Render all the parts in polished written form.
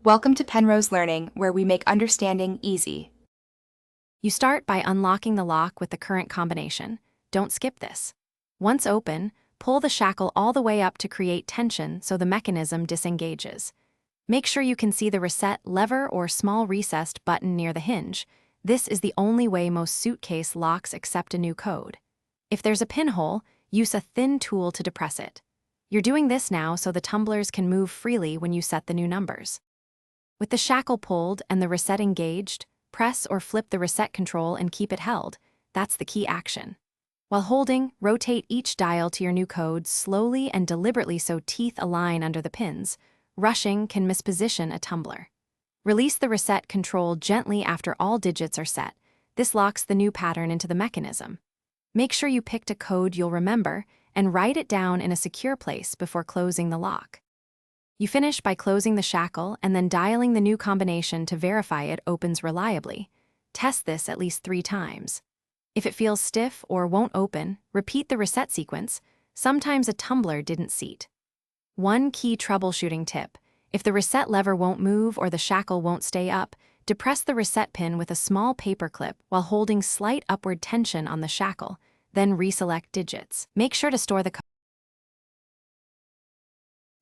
Welcome to Penrose Learning, where we make understanding easy. You start by unlocking the lock with the current combination. Don't skip this. Once open, pull the shackle all the way up to create tension so the mechanism disengages. Make sure you can see the reset lever or small recessed button near the hinge. This is the only way most suitcase locks accept a new code. If there's a pinhole, use a thin tool to depress it. You're doing this now so the tumblers can move freely when you set the new numbers. With the shackle pulled and the reset engaged, press or flip the reset control and keep it held. That's the key action. While holding, rotate each dial to your new code slowly and deliberately so teeth align under the pins. Rushing can misposition a tumbler. Release the reset control gently after all digits are set. This locks the new pattern into the mechanism. Make sure you picked a code you'll remember and write it down in a secure place before closing the lock. You finish by closing the shackle and then dialing the new combination to verify it opens reliably. Test this at least 3 times. If it feels stiff or won't open, repeat the reset sequence. Sometimes a tumbler didn't seat. One key troubleshooting tip: if the reset lever won't move or the shackle won't stay up, depress the reset pin with a small paper clip while holding slight upward tension on the shackle, then reselect digits. Make sure to store the code.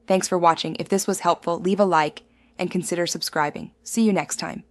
Thanks for watching. If this was helpful, leave a like and consider subscribing. See you next time.